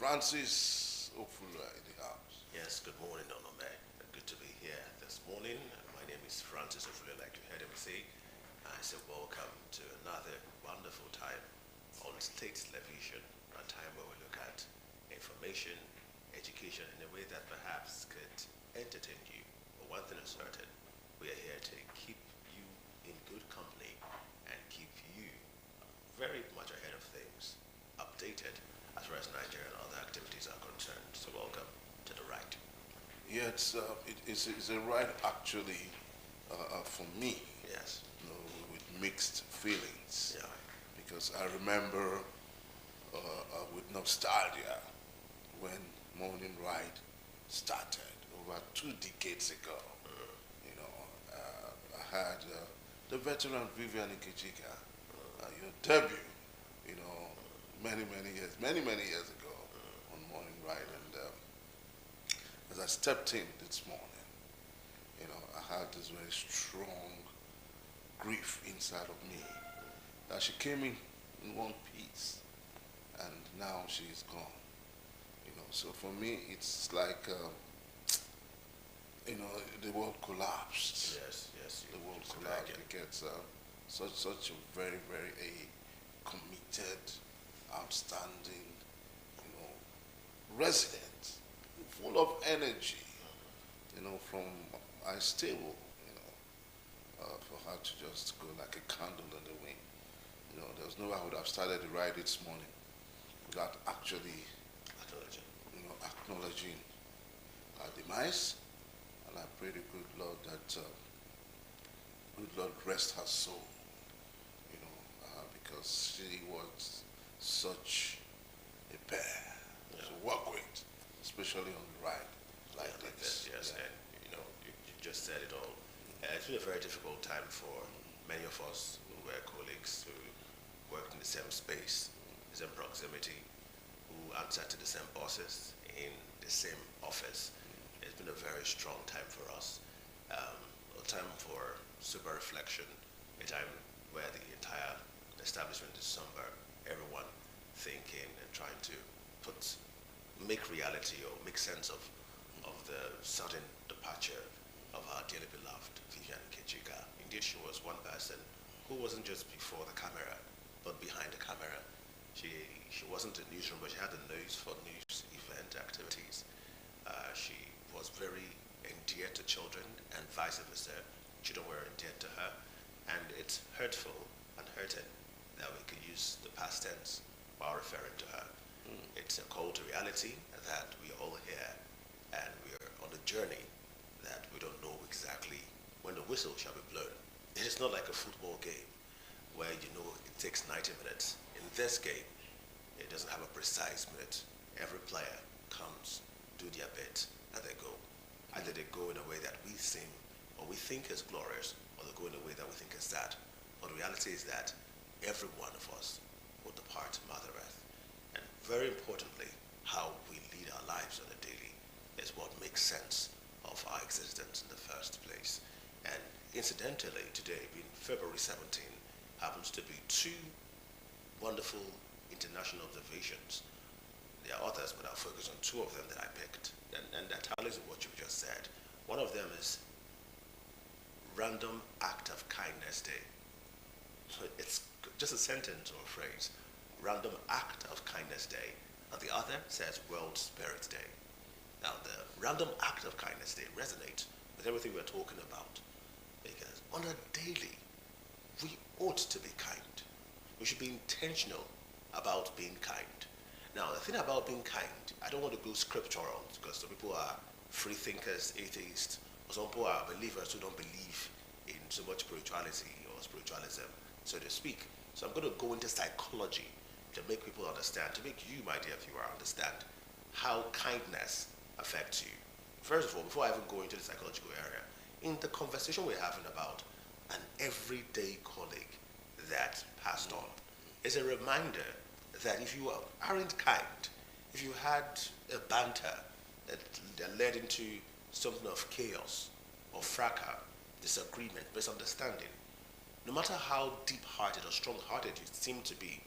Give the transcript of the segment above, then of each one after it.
Francis Ofula in the house. Yes, good morning, Onome. Good to be here this morning. My name is Francis Ofule, like you heard him say. I say welcome to another wonderful time on State Television, a time where we look at information, education in a way that perhaps could entertain you. But one thing is certain, we are here to keep you in good company and keep you very much ahead of things, updated as far as Nigeria and other activities are concerned. So welcome to the right. Yeah, it's a ride actually for me, Yes. with mixed feelings. Yeah. Because I remember with nostalgia when Morning Ride started over 2 decades ago. I had the veteran Vivian Ikechika, your debut, many years ago on Morning Ride. And as I stepped in this morning, I had this very strong grief inside of me that she came in one piece and now she's gone. So for me, it's like, the world collapsed. Yes, yes. The world Just collapsed imagine. because such a very a committed, outstanding, resident, full of energy, from I stable, for her to just go like a candle in the wind. There's no way I would have started the ride this morning without actually, Acknowledging. acknowledging her demise. And I pray the good Lord that, good Lord rest her soul, because she was such a bear Yeah. to work with, especially on the ride like Yeah, like this. this, yes. Yeah. And you just said it all. It's been a very difficult time for many of us who were colleagues who worked in the same space, the same proximity, who answered to the same bosses in the same office. It's been a very strong time for us. A time for super reflection, a time where the entire establishment is somber, everyone thinking and trying to make reality or make sense of the sudden departure of our dearly beloved Vivian Kejika. Indeed, she was one person who wasn't just before the camera, but behind the camera. She wasn't in the newsroom, but she had the nose for news event activities. She was very endeared to children and vice versa. Children were endeared to her. And it's hurtful and hurting that we could use the past tense while referring to her. It's a call to reality that we are all here and we are on a journey that we don't know exactly when the whistle shall be blown. It is not like a football game where it takes 90 minutes. In this game, it doesn't have a precise minute. Every player comes, do their bit, and they go. Either they go in a way that we seem or we think is glorious, or they go in a way that we think is sad. But the reality is that every one of us will depart Mother Earth. And very importantly, how we lead our lives on a daily is what makes sense of our existence in the first place. And incidentally, today, being February 17, happens to be two wonderful international observations. There are others, but I'll focus on two of them that I picked. And that tallies with what you just said. One of them is Random Act of Kindness Day. So it's just a sentence or a phrase. Random Act of Kindness Day. And the other says World Spirit Day. Now, the Random Act of Kindness Day resonates with everything we're talking about. Because on a daily, we ought to be kind. We should be intentional about being kind. Now, the thing about being kind, I don't want to go scriptural because some people are free thinkers, atheists, or some people are believers who don't believe in so much spirituality or spiritualism, so to speak. So I'm going to go into psychology to make people understand, to make you, my dear viewer, understand how kindness affects you. First of all, before I even go into the psychological area, in the conversation we're having about an everyday colleague that passed on, is a reminder that if you aren't kind, if you had a banter that led into something of chaos or fracas, disagreement, misunderstanding, no matter how deep-hearted or strong-hearted you seem to be,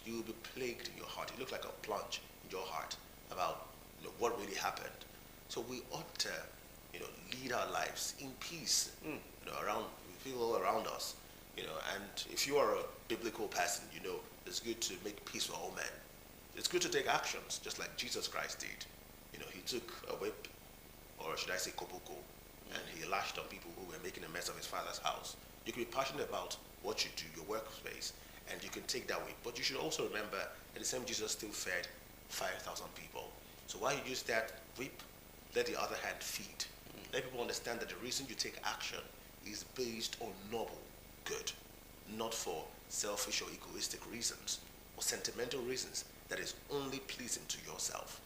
you will be plagued in your heart. You look like a plunge in your heart, about what really happened. So we ought to lead our lives in peace around people around us. And if you are a biblical person, it's good to make peace with all men. It's good to take actions, just like Jesus Christ did. He took a whip, or should I say koboko, and he lashed on people who were making a mess of his father's house. You can be passionate about what you do, your workspace, and you can take that whip. But you should also remember that the same Jesus still fed 5,000 people. So while you use that whip, let the other hand feed. Let people understand that the reason you take action is based on noble good, not for selfish or egoistic reasons or sentimental reasons that is only pleasing to yourself.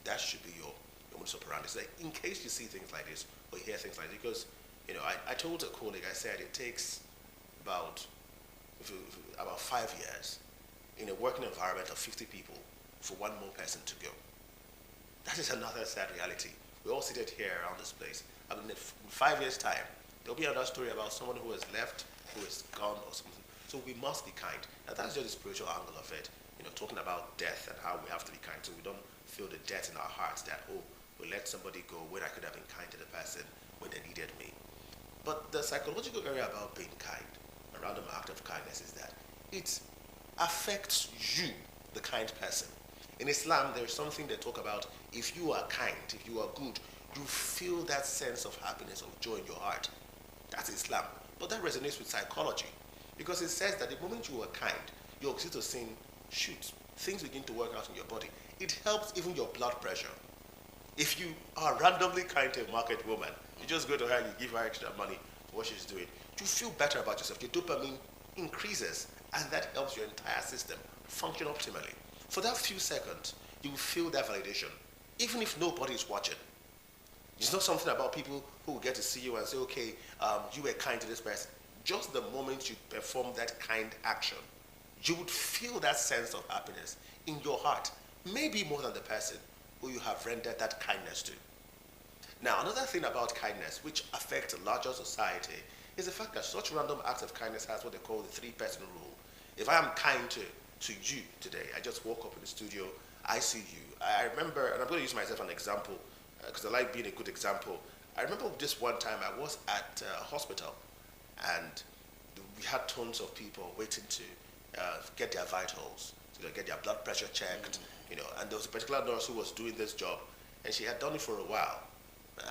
That should be your modus operandi. So in case you see things like this or hear things like this, because I told a colleague, I said it takes about 5 years in a working environment of 50 people for one more person to go. That is another sad reality. We all seated here around this place. I mean, in 5 years' time, there'll be another story about someone who has left, who is gone or something. So we must be kind. And that's just the spiritual angle of it. Talking about death and how we have to be kind. So we don't feel the death in our hearts that, we let somebody go when I could have been kind to the person when they needed me. But the psychological area about being kind, a random act of kindness, is that it affects you, the kind person. In Islam, there's something they talk about. If you are kind, if you are good, you feel that sense of happiness, of joy in your heart. That's Islam. But that resonates with psychology, because it says that the moment you are kind, your oxytocin shoots. Things begin to work out in your body. It helps even your blood pressure. If you are randomly kind to a market woman, you just go to her and you give her extra money for what she's doing, you feel better about yourself. Your dopamine increases, and that helps your entire system function optimally. For that few seconds, you will feel that validation, even if nobody is watching. It's not something about people who will get to see you and say, okay, you were kind to this person. Just the moment you perform that kind action, you would feel that sense of happiness in your heart, maybe more than the person who you have rendered that kindness to. Now, another thing about kindness, which affects a larger society, is the fact that such random acts of kindness has what they call the three-person rule. If I am kind to you today, I just woke up in the studio, I see you. I remember, and I'm going to use myself as an example, because I like being a good example. I remember this one time I was at a hospital, and we had tons of people waiting to get their vitals, to get their blood pressure checked, and there was a particular nurse who was doing this job, and she had done it for a while.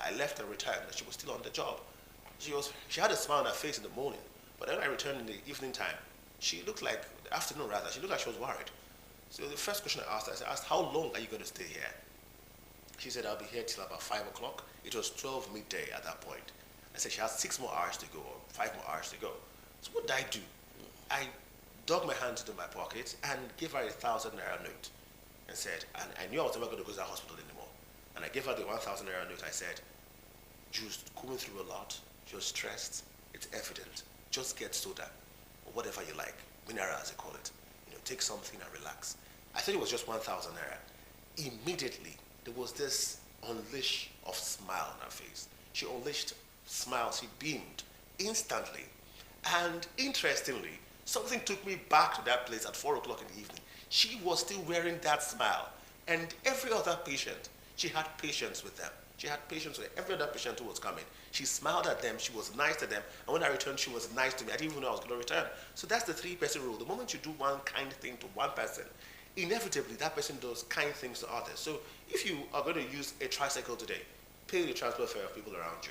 I left and returned, and she was still on the job. She had a smile on her face in the morning, but then I returned in the evening time. She looked like, the afternoon rather, she looked like she was worried. So the first question I asked, how long are you going to stay here? She said, I'll be here till about 5 o'clock. It was 12 midday at that point. I said, she has 6 more hours to go, or 5 more hours to go. So what did I do? I dug my hand into my pocket and gave her a 1,000 naira note and said, and I knew I was never going to go to that hospital anymore. And I gave her the 1,000 naira note. I said, she was going through a lot. She was stressed. It's evident. Just get soda, or whatever you like, mineral as they call it. Take something and relax. I thought it was just 1,000 naira. Immediately, there was this unleash of smile on her face. She unleashed smiles. She beamed instantly. And interestingly, something took me back to that place at 4 o'clock in the evening. She was still wearing that smile. And every other patient, she had patience with them. She had patience with every other patient who was coming. She smiled at them. She was nice to them. And when I returned, she was nice to me. I didn't even know I was going to return. So that's the three-person rule. The moment you do one kind thing to one person, inevitably that person does kind things to others. So if you are going to use a tricycle today, pay the transport fare of people around you.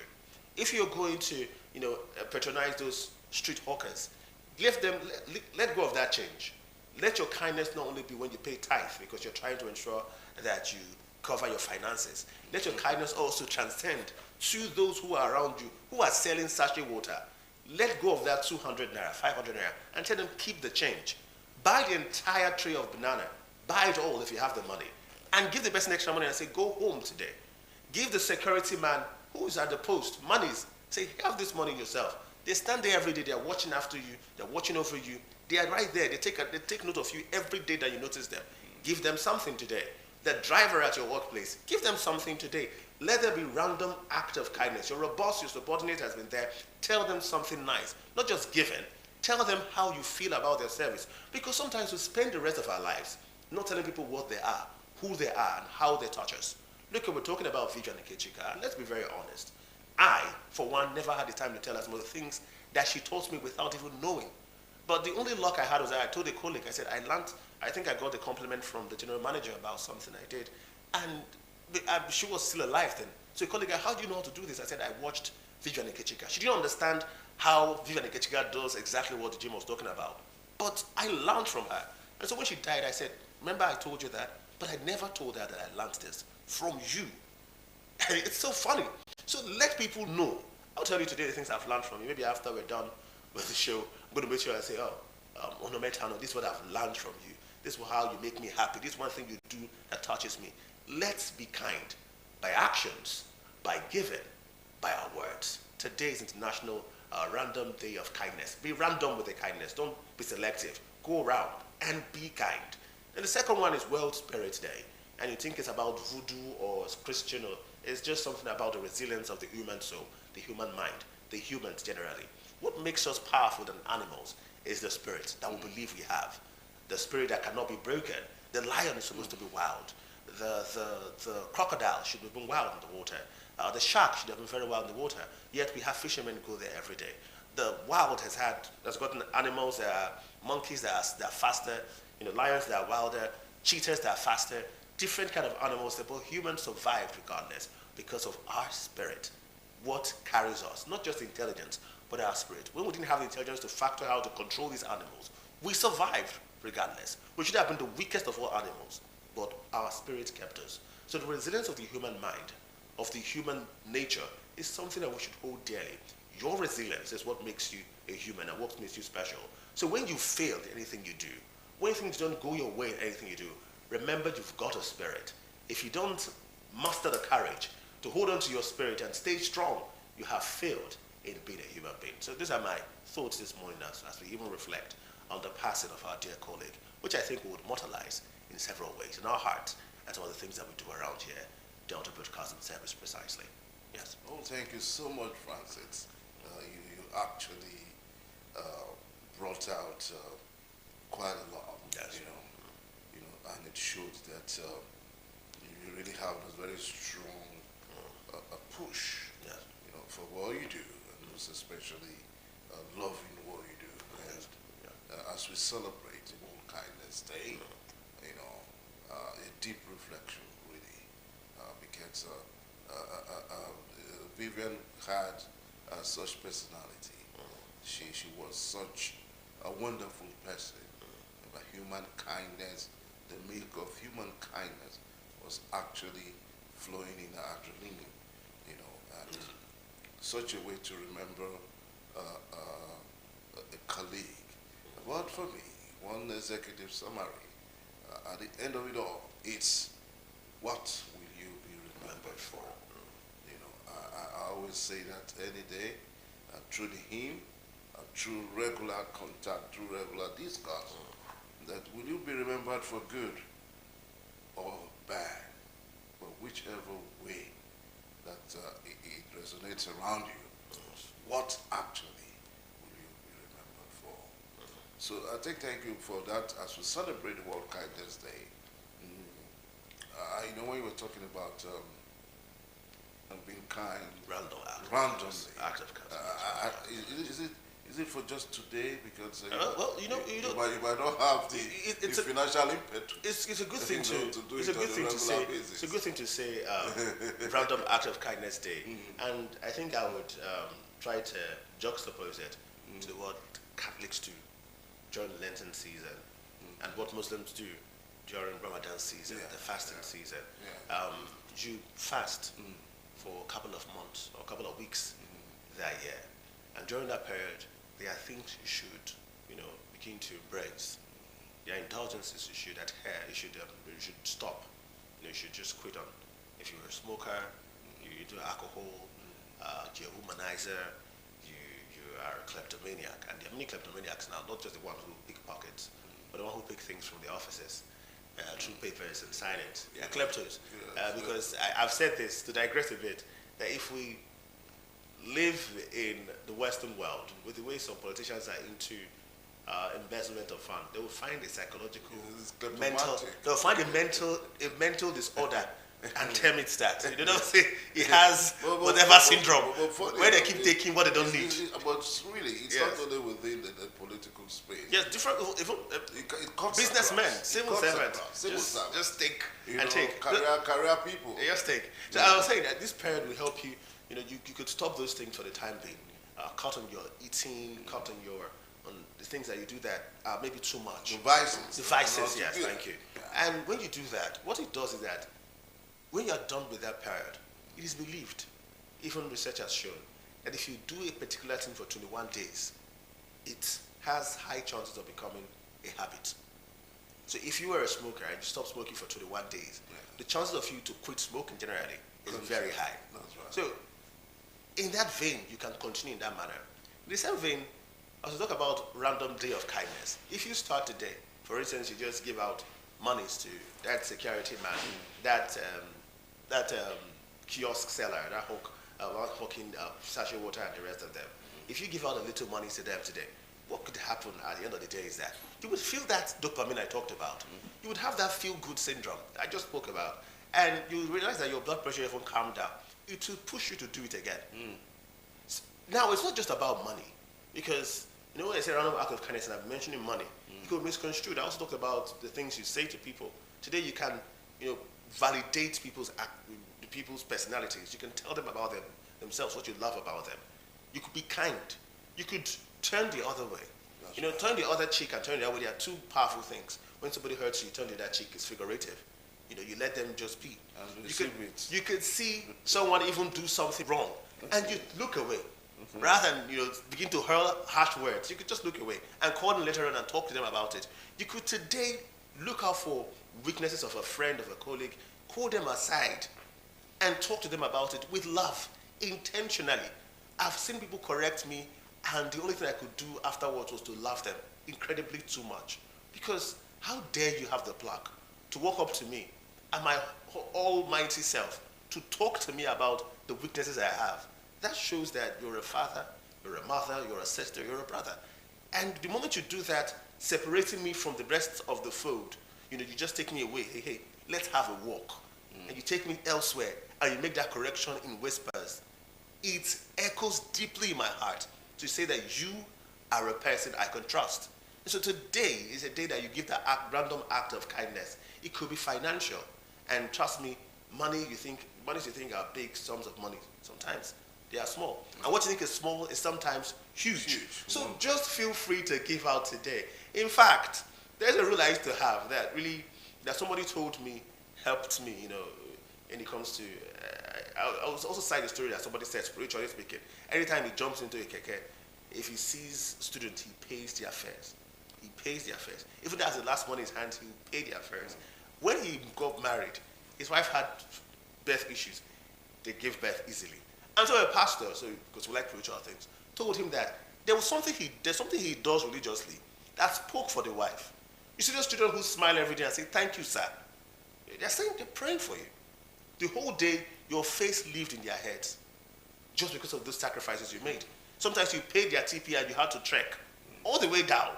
If you're going to, patronize those street hawkers, let go of that change. Let your kindness not only be when you pay tithe, because you're trying to ensure that you cover your finances. Let your kindness also transcend to those who are around you, who are selling sachet water. Let go of that 200 naira, 500 naira, and tell them keep the change. Buy the entire tray of banana. Buy it all if you have the money. And give the person extra money and say, go home today. Give the security man who is at the post monies. Say, have this money yourself. They stand there every day. They are watching after you. They're watching over you. They are right there. They take note of you every day that you notice them. Give them something today. The driver at your workplace, give them something today. Let there be random act of kindness. Your boss, your subordinate has been there. Tell them something nice. Not just giving. Tell them how you feel about their service. Because sometimes we spend the rest of our lives not telling people what they are, who they are and how they touch us. Look, we're talking about Vivian Ikechika, and let's be very honest. I, for one, never had the time to tell her some of the things that she taught me without even knowing. But the only luck I had was that I told a colleague, I said, I think I got a compliment from the general manager about something I did. And she was still alive then. So a colleague, how do you know how to do this? I said, I watched Vivian Ikechika. She didn't understand how Vivian Ikechika does exactly what the gym was talking about. But I learned from her. And so when she died, I said, remember I told you that? But I never told her that I learned this from you. And it's so funny. So let people know. I'll tell you today the things I've learned from you. Maybe after we're done with the show, I'm going to make sure I say, Onometano, this is what I've learned from you. This is how you make me happy. This is one thing you do that touches me. Let's be kind by actions, by giving, by our words. Today is International Random Day of Kindness. Be random with the kindness. Don't be selective. Go around and be kind. And the second one is World Spirit Day. And you think it's about voodoo or Christian, or it's just something about the resilience of the human soul, the human mind, the humans generally. What makes us powerful than animals is the spirit that we believe we have. The spirit that cannot be broken. The lion is supposed to be wild. The crocodile should have been wild in the water. The shark should have been very wild in the water. Yet we have fishermen go there every day. The wild has gotten animals that are monkeys that are faster, lions that are wilder, cheetahs that are faster, different kind of animals that both humans survived regardless because of our spirit. What carries us, not just intelligence, but our spirit. When we didn't have the intelligence to factor out to control these animals, we survived regardless. We should have been the weakest of all animals, but our spirit kept us. So the resilience of the human mind, of the human nature, is something that we should hold dearly. Your resilience is what makes you a human and what makes you special. So when you fail in anything you do, when things don't go your way in anything you do, remember you've got a spirit. If you don't muster the courage to hold on to your spirit and stay strong, you have failed in being a human being. So these are my thoughts this morning as we even reflect on the passing of our dear colleague, which I think we would immortalize in several ways, in our hearts, and some of the things that we do around here, Delta Broadcasting Service precisely. Yes. Oh, thank you so much, Francis. You actually brought out quite a lot, Yes. And it shows that you really have a very strong a push, Yes. for what you do, and most especially loving what you do. And as we celebrate World Kindness Day, a deep reflection really, because Vivian had such personality. She was such a wonderful person. But human kindness, the milk of human kindness was actually flowing in her adrenaline, and such a way to remember a colleague. But for me, one executive summary, at the end of it all, it's what will you be remembered for? I always say that any day, through the hymn, through regular contact, through regular discourse, that will you be remembered for good or bad, but whichever way that it resonates around you, what actually will you be remembered for? So I thank you for that as we celebrate the World Kindness Day. When you were talking about being kind, randomly. Act of kindness. Is it for just today? Because you might not have the financial impetus. It's a good thing It's a good thing to say. Random Act of Kindness Day, and I think I would try to juxtapose it to what Catholics do during the Lenten season, and what Muslims do during Ramadan season, the fasting season. You fast for a couple of months or a couple of weeks that year, and during that period, there are things you should, begin to embrace. There are indulgences you should adhere. You should stop. You should just quit on. If you're a smoker, you do alcohol. You're a womanizer. You are a kleptomaniac, and there are many kleptomaniacs now. Not just the ones who pick pockets, but the one who pick things from the offices, through papers and sign it. They are kleptos. Because I've said this to digress a bit, that if we live in the Western world with the way some politicians are into embezzlement of fund, they will find a psychological, It's mental, kleptomatic. they'll find a mental disorder and term it that. You know, say he has whatever syndrome, where they keep taking what they don't need. But really, it's not only within the political space. Yes, different, even It cuts businessmen, across. civil It cuts servants, across. Civil servants. just take You and know, take. career people. Just take. So I was saying that this period will help you. You know, you could stop those things for the time being. Cut on your eating, cut on the things that you do that are maybe too much. Devices, yes, thank you. Yeah. And when you do that, what it does is that when you're done with that period, it is believed, even research has shown, that if you do a particular thing for 21 days, it has high chances of becoming a habit. So if you were a smoker and you stop smoking for 21 days, the chances of you to quit smoking generally is very high. That's right. So in that vein, you can continue in that manner. In the same vein, as we talk about random day of kindness, if you start today, for instance, you just give out monies to that security man, that kiosk seller, that hawking sachet water and the rest of them. If you give out a little money to them today, what could happen at the end of the day is that you would feel that dopamine I talked about. You would have that feel-good syndrome I just spoke about. And you realize that your blood pressure even calmed down. It will push you to do it again. Now, it's not just about money. Because, you know, when I say random act of kindness, and I'm mentioning money, you could misconstrue. I also talked about the things you say to people. Today, you can, validate people's personalities. You can tell them about themselves, what you love about them. You could be kind. You could turn the other way. Turn the other cheek and turn the other way. There are two powerful things. When somebody hurts you, turn the other cheek. It's figurative. You let them just be. You could see someone even do something wrong, and you look away. Rather than begin to hurl harsh words, you could just look away and call them later on and talk to them about it. You could today look out for weaknesses of a friend, of a colleague, call them aside and talk to them about it with love, intentionally. I've seen people correct me, and the only thing I could do afterwards was to laugh them incredibly too much. Because how dare you have the pluck to walk up to me and my almighty self to talk to me about the weaknesses I have? That shows that you're a father, you're a mother, you're a sister, you're a brother. And the moment you do that, separating me from the rest of the fold, you just take me away. Hey, let's have a walk. And you take me elsewhere, and you make that correction in whispers. It echoes deeply in my heart to say that you are a person I can trust. And so today is a day that you give that random act of kindness. It could be financial. And trust me, monies you think are big sums of money. Sometimes they are small. And what you think is small is sometimes huge. So just feel free to give out today. In fact, there's a rule I used to have that somebody told me, helped me, when it comes to, I was also cite a story that somebody said, spiritually speaking, anytime he jumps into a keke, if he sees students, he pays their fares. He pays their fares. Even though as the last money in his hand, he will pay their fares. When he got married, his wife had birth issues. They gave birth easily. And so a pastor, because we like spiritual things, told him that there's something he does religiously that spoke for the wife. You see those children who smile every day and say, "Thank you, sir." They're saying they're praying for you. The whole day, your face lived in their heads just because of those sacrifices you made. Sometimes you paid their TP and you had to trek all the way down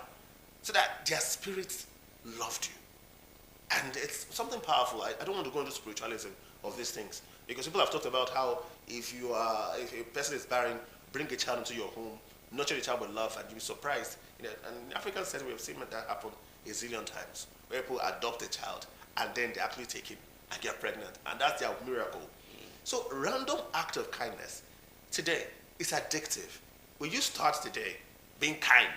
so that their spirits loved you. And it's something powerful. I don't want to go into spiritualism of these things, because people have talked about how if a person is barren, bring a child into your home, nurture the child with love, and you'll be surprised. And in African setting, we have seen that happen a zillion times, where people adopt a child and then they actually take him and get pregnant, and that's their miracle. So random act of kindness today is addictive. When you start today being kind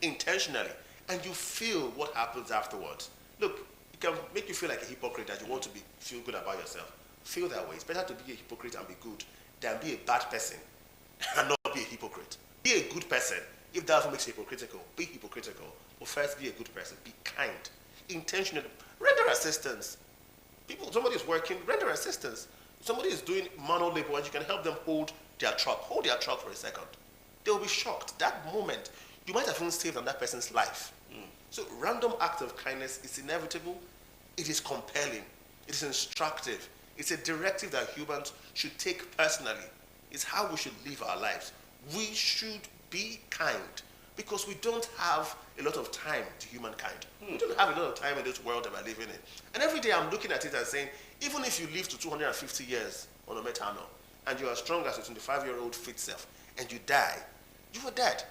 intentionally, and you feel what happens afterwards. Look, it can make you feel like a hypocrite that you want to feel good about yourself. Feel that way. It's better to be a hypocrite and be good than be a bad person and not be a hypocrite. Be a good person. If that makes you hypocritical, be hypocritical. But first, be a good person. Be kind. Intentional. Render assistance. Somebody is working, render assistance. Somebody is doing manual labor and you can help them hold their truck. Hold their truck for a second. They will be shocked. That moment, you might have even saved on that person's life. So random act of kindness is inevitable. It is compelling. It is instructive. It's a directive that humans should take personally. It's how we should live our lives. We should be kind. Because we don't have a lot of time to humankind. We don't have a lot of time in this world that we're living in. And every day I'm looking at it and saying, even if you live to 250 years on a metano, and you are strong as a 25-year-old fit self, and you die, you were dead.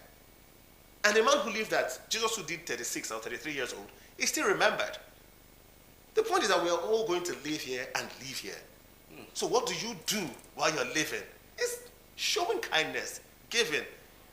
And the man who lived that, Jesus who did 36 or 33 years old, is still remembered. The point is that we are all going to live here and live here. So what do you do while you're living? It's showing kindness, giving,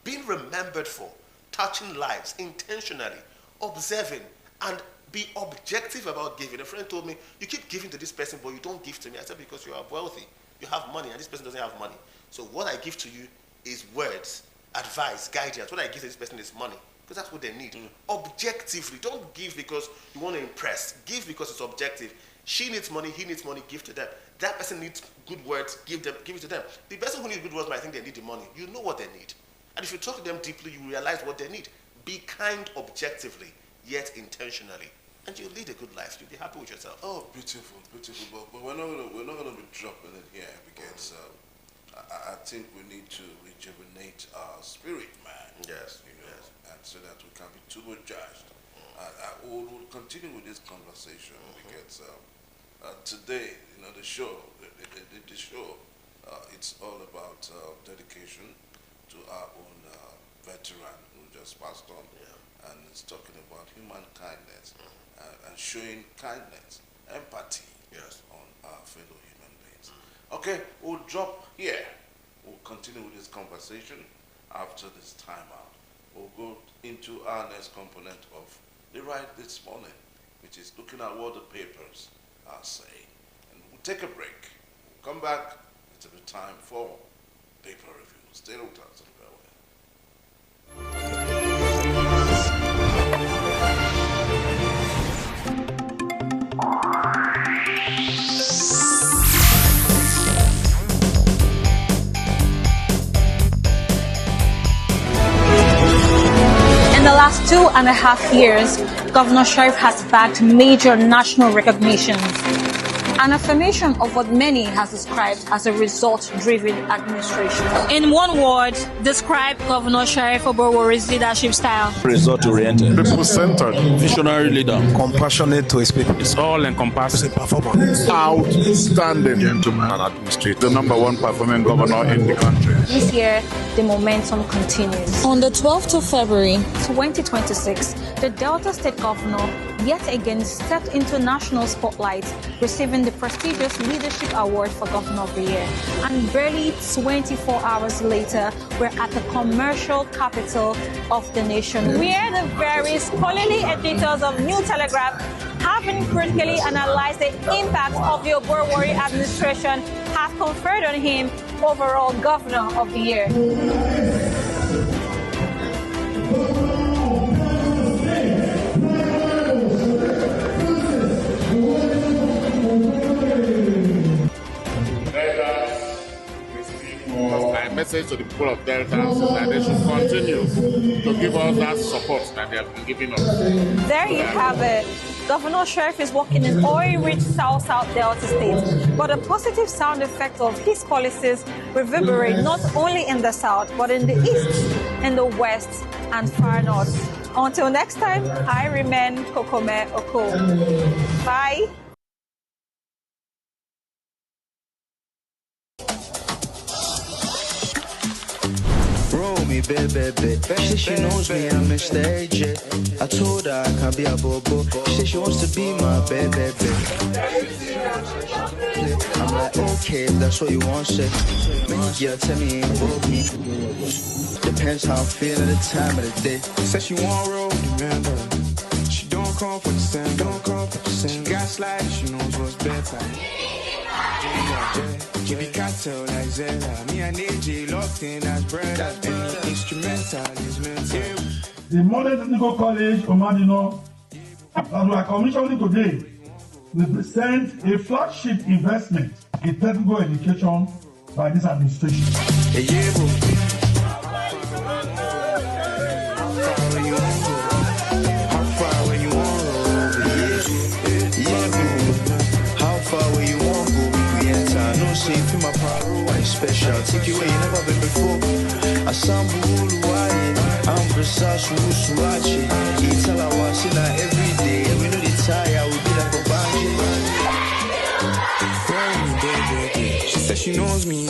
being remembered for, touching lives intentionally, observing, and be objective about giving. A friend told me, you keep giving to this person, but you don't give to me. I said, because you are wealthy. You have money, and this person doesn't have money. So what I give to you is words, advice, guidance. What I give to this person is money, because that's what they need. Objectively. Don't give because you want to impress. Give because it's objective. She needs money, he needs money, give to them. That person needs good words, give it to them. The person who needs good words might think they need the money. You know what they need. And if you talk to them deeply, you realize what they need. Be kind objectively, yet intentionally. And you'll lead a good life. You'll be happy with yourself. Oh, beautiful, beautiful. But we're not gonna be dropping it here because I think we need to rejuvenate our spirit, man. Yes. Yes. And so that we can be turbocharged. We'll continue with this conversation because today, the show, it's all about dedication to our own veteran who just passed on, and it's talking about human kindness and showing kindness, empathy on our fellow human beings. Okay, we'll drop here. We'll continue with this conversation after this timeout. We'll go into our next component of the right this morning, which is looking at what the papers are saying. And we'll take a break. We'll come back. It's a bit time for paper review. Stay with us. In the last 2.5 years, Governor Sheriff has bagged major national recognitions, an affirmation of what many has described as a result-driven administration. In one word, describe Governor Sheriff Oborowori's leadership style. Result-oriented, people-centered, visionary leader, compassionate to his people. it's all encompassing Performance. Outstanding gentleman and administrator, the #1 performing governor in the country. This year, the momentum continues. On the 12th of February 2026, the Delta State Governor yet again stepped into national spotlight, receiving the prestigious Leadership Award for Governor of the Year. And barely 24 hours later, we're at the commercial capital of the nation, where the very scholarly editors of New Telegraph have been critically analyzed the impact of the Oborowori administration has conferred on him overall Governor of the Year. My message to the people of Delta is that they should continue to give us that support that they have been giving us. There you have it. Governor Sheriff is working in oil-rich South Delta State, but the positive sound effect of his policies reverberate not only in the South, but in the East, in the West, and far North. Until next time, I remain Kokome Oko. Bye. Roll me, baby. She knows me, I'm Mr. AJ. I told her I can be a bobo. She wants to be my baby. I'm like, okay, if that's what you want, say. Yeah, tell me, involve me. Depends how I'm feeling at the time of the day. Says she won't roll, remember. She don't come for the same, She gaslight, she knows what's better. Give cartel like Zella. Me and AJ locked in as brothers. Any instrumental is mental. The Modern Technical College, Omadino, that we are commissioning today, will present a flagship investment in technical education by this administration. Safe in my power, I special. Take you where you never been before. I sound I'm sauce, Suachi. He tell her what's in her every day. We know the tire, we be like a bandit. Roll me, baby. She said she knows me.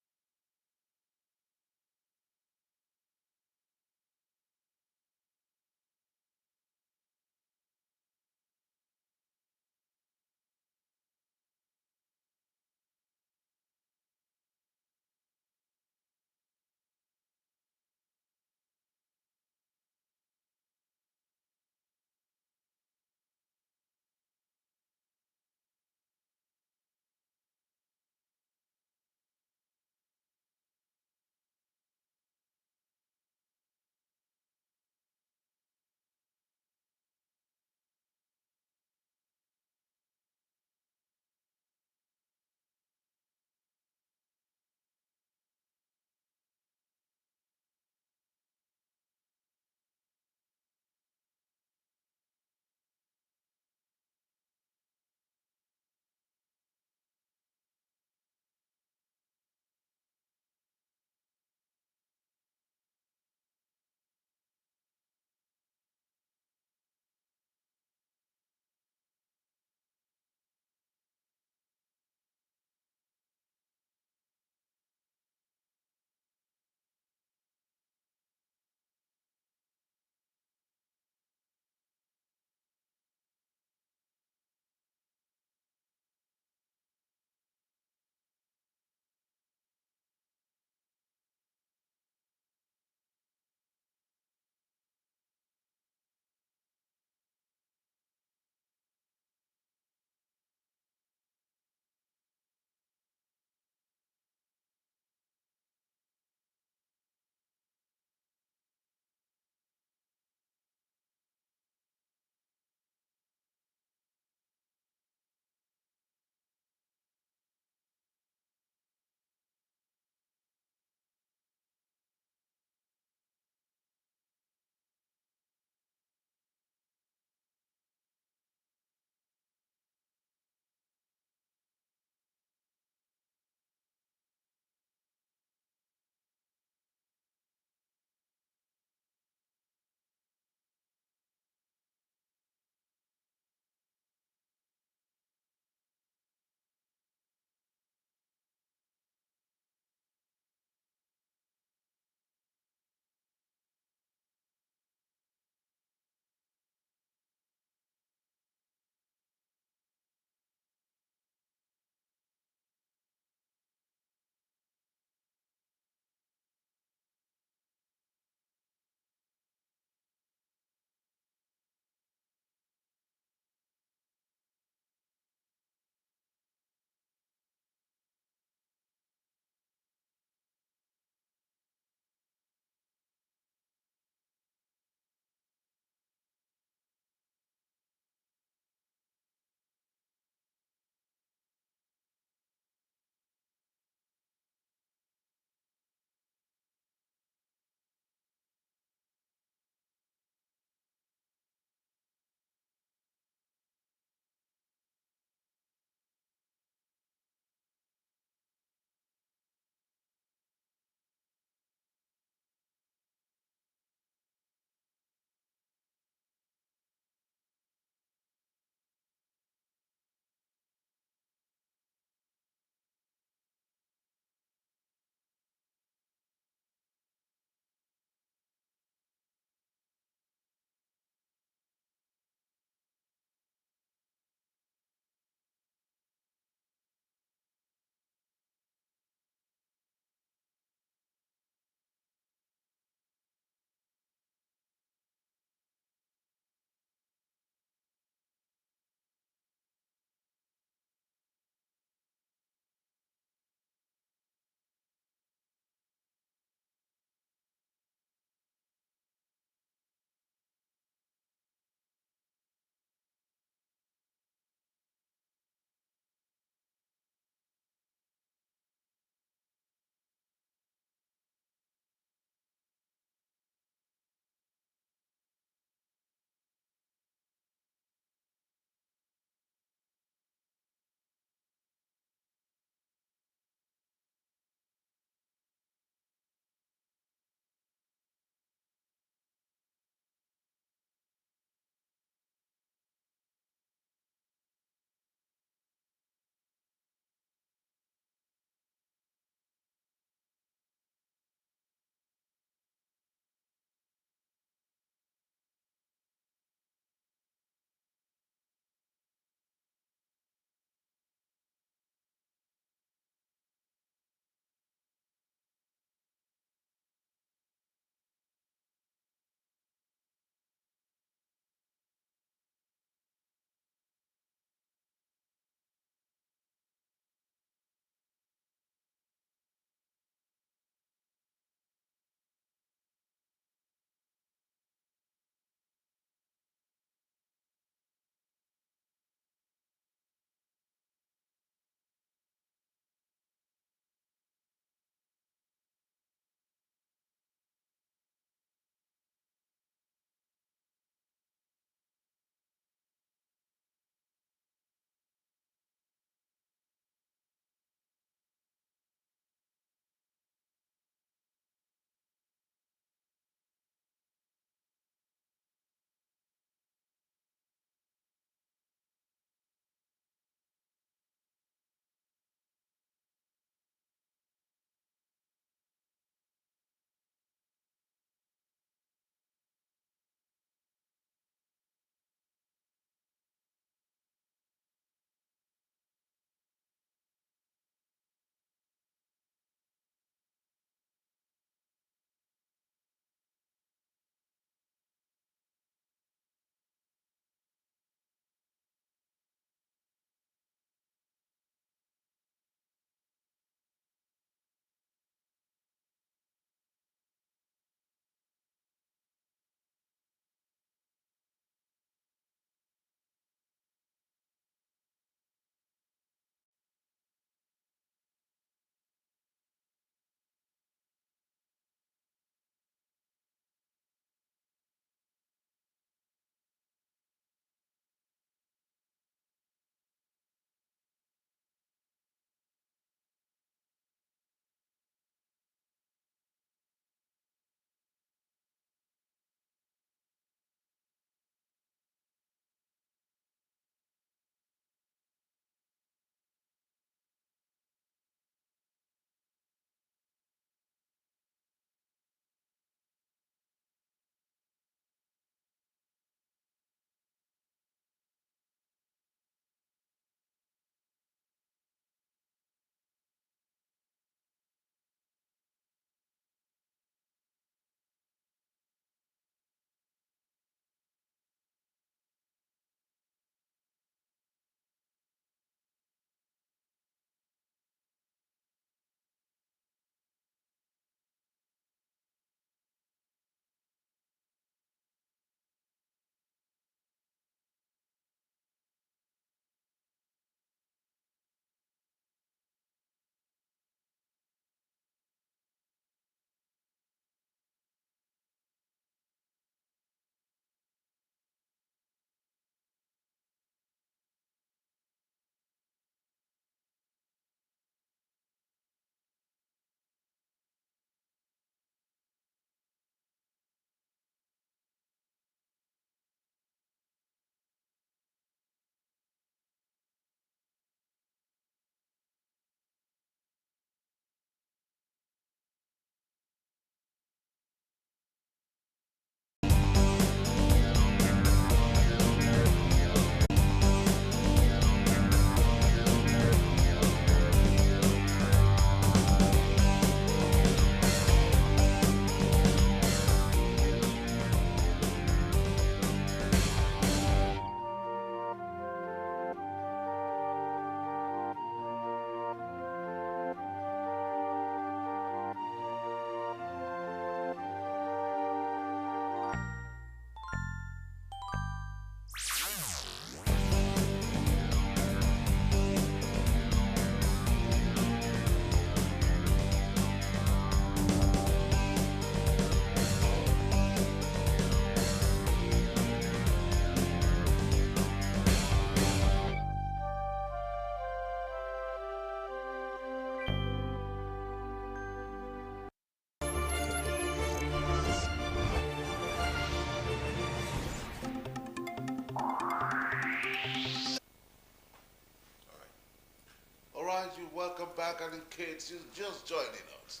you, welcome back, and in case you're just joining us,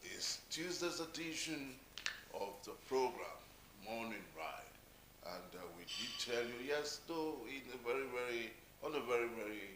it's Tuesday's edition of the program, Morning Ride. And we did tell you, yes, though, on a very, very